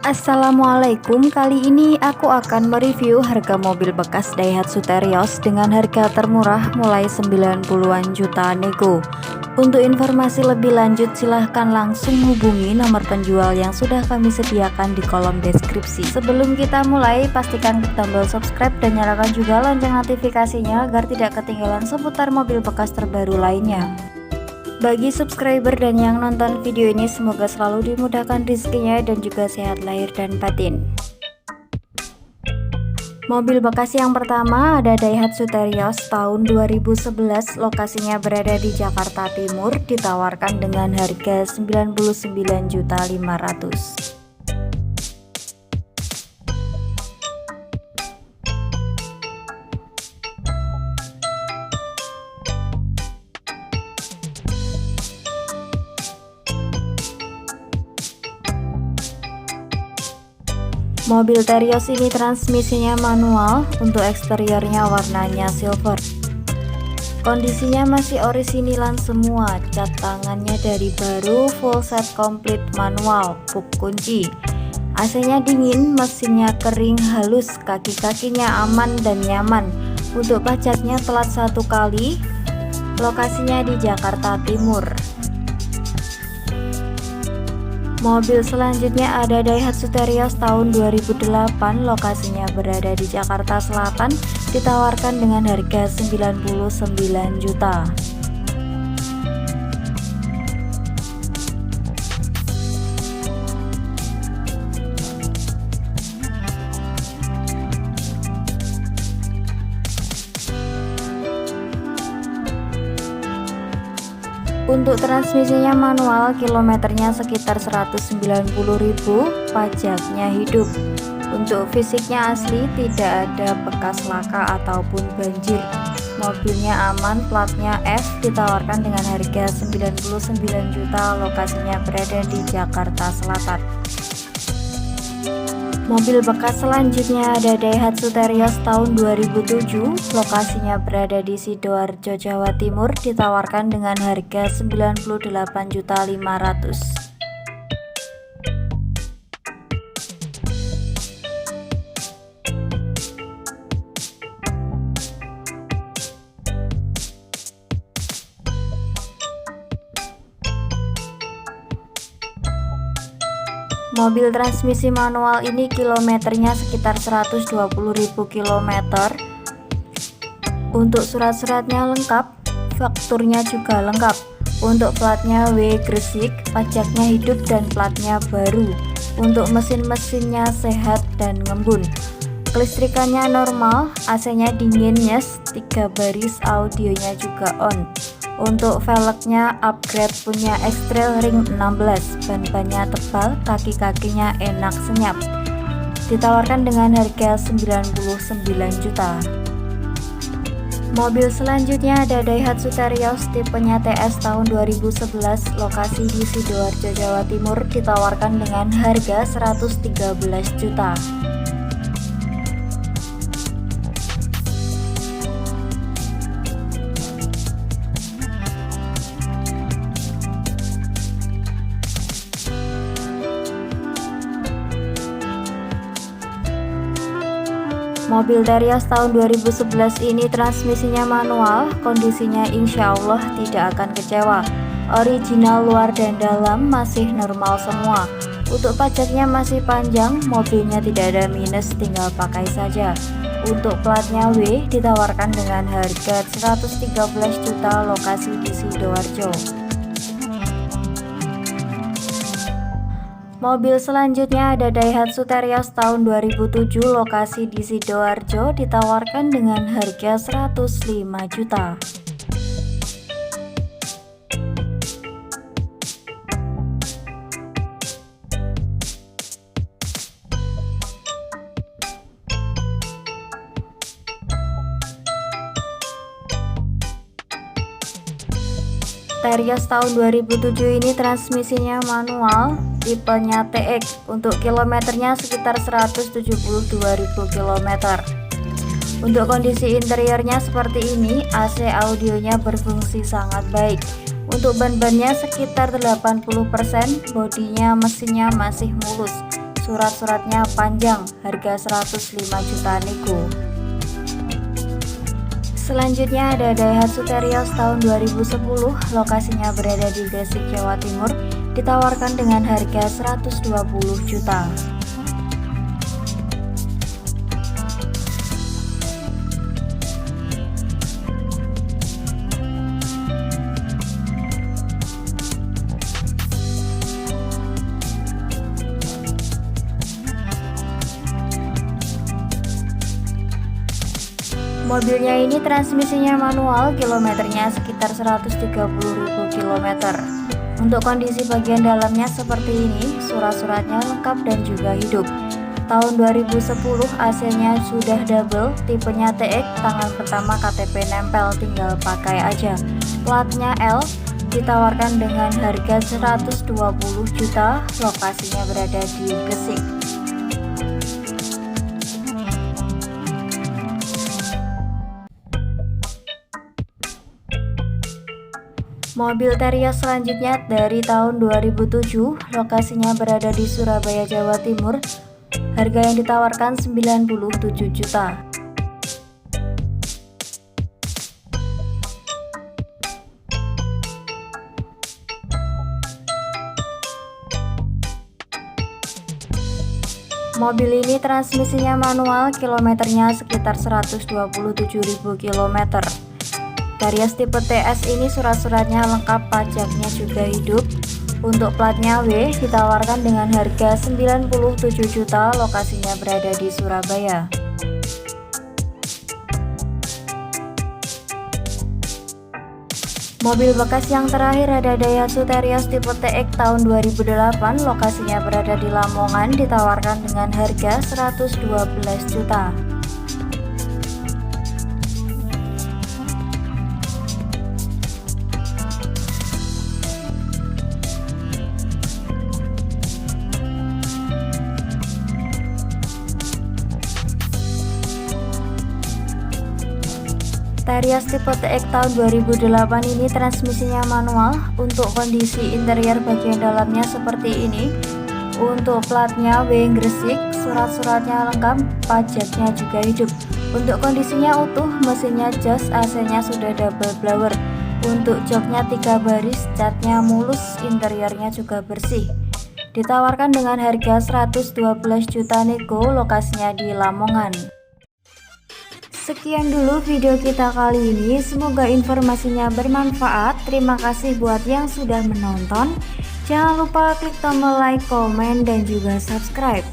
Assalamualaikum, kali ini aku akan mereview harga mobil bekas Daihatsu Terios dengan harga termurah mulai 90-an juta nego. Untuk informasi lebih lanjut silahkan langsung hubungi nomor penjual yang sudah kami sediakan di kolom deskripsi. Sebelum kita mulai, pastikan klik tombol subscribe dan nyalakan juga lonceng notifikasinya agar tidak ketinggalan seputar mobil bekas terbaru lainnya. Bagi subscriber dan yang nonton video ini, semoga selalu dimudahkan rezekinya dan juga sehat lahir dan batin. Mobil bekas yang pertama ada Daihatsu Terios tahun 2011, lokasinya berada di Jakarta Timur, ditawarkan dengan harga 99.500.000. Mobil Terios ini transmisinya manual, untuk eksteriornya warnanya silver. Kondisinya masih orisinilan semua, cat tangannya dari baru, full set komplit manual, pup kunci. AC-nya dingin, mesinnya kering halus, kaki-kakinya aman dan nyaman. Untuk pajaknya telat 1 kali, lokasinya di Jakarta Timur. Mobil selanjutnya ada Daihatsu Terios tahun 2008, lokasinya berada di Jakarta Selatan, ditawarkan dengan harga 99 juta. Untuk transmisinya manual, kilometernya sekitar 190.000, pajaknya hidup. Untuk fisiknya asli, tidak ada bekas laka ataupun banjir. Mobilnya aman, platnya F, ditawarkan dengan harga 99 juta, lokasinya berada di Jakarta Selatan. Mobil bekas selanjutnya ada Daihatsu Terios tahun 2007, lokasinya berada di Sidoarjo, Jawa Timur, ditawarkan dengan harga 98.500.000. Mobil transmisi manual ini kilometernya sekitar 120.000 km. Untuk surat-suratnya lengkap, fakturnya juga lengkap. Untuk platnya W Gresik, pajaknya hidup dan platnya baru. Untuk mesin-mesinnya sehat dan ngembun. Kelistrikannya normal, AC-nya dingin, yes, 3 baris, audionya juga on. Untuk velgnya upgrade, punya X-Trail ring 16, ban-bannya tebal, kaki-kakinya enak senyap. Ditawarkan dengan harga 99 juta. Mobil selanjutnya ada Daihatsu Terios tipenya TS tahun 2011, lokasi di Sidoarjo, Jawa Timur, ditawarkan dengan harga 113 juta. Mobil Terios tahun 2011 ini transmisinya manual, kondisinya insya Allah tidak akan kecewa. Original luar dan dalam masih normal semua. Untuk pajaknya masih panjang, mobilnya tidak ada minus, tinggal pakai saja. Untuk platnya W, ditawarkan dengan harga 113 juta, lokasi di Sidoarjo. Mobil selanjutnya ada Daihatsu Terios tahun 2007, lokasi di Sidoarjo, ditawarkan dengan harga 105 juta. Terios tahun 2007 ini transmisinya manual, tipenya TX. Untuk kilometernya sekitar 172.000 km. Untuk kondisi interiornya seperti ini, AC audionya berfungsi sangat baik. Untuk ban-bannya sekitar 80%, bodinya mesinnya masih mulus. surat-suratnya panjang, harga 105 juta nego. Selanjutnya ada Daihatsu Terios tahun 2010, lokasinya berada di Gresik, Jawa Timur, ditawarkan dengan harga 120 juta. Mobilnya ini transmisinya manual, kilometernya sekitar 130.000 km. Untuk kondisi bagian dalamnya seperti ini, surat-suratnya lengkap dan juga hidup. Tahun 2010, AC-nya sudah double, tipenya TX, tangan pertama KTP nempel, tinggal pakai aja. Platnya L, ditawarkan dengan harga 120 juta, lokasinya berada di Gresik. Mobil Terios selanjutnya dari tahun 2007, lokasinya berada di Surabaya, Jawa Timur. Harga yang ditawarkan 97 juta. Mobil ini transmisinya manual, kilometernya sekitar 127.000 km. Terios tipe TS ini surat-suratnya lengkap, pajaknya juga hidup. Untuk platnya W ditawarkan dengan harga 97 juta, lokasinya berada di Surabaya. Mobil bekas yang terakhir ada Daihatsu Terios tipe TX tahun 2008, lokasinya berada di Lamongan, ditawarkan dengan harga 112 juta. Terios tipe TX tahun 2008 ini transmisinya manual. Untuk kondisi interior bagian dalamnya seperti ini. Untuk platnya W Gresik, surat-suratnya lengkap, pajaknya juga hidup. Untuk kondisinya utuh, mesinnya jos, AC-nya sudah double blower. Untuk joknya 3 baris, catnya mulus, interiornya juga bersih. Ditawarkan dengan harga 112 juta nego, lokasinya di Lamongan. Sekian dulu video kita kali ini, semoga informasinya bermanfaat. Terima kasih buat yang sudah menonton. Jangan lupa klik tombol like, komen, dan juga subscribe.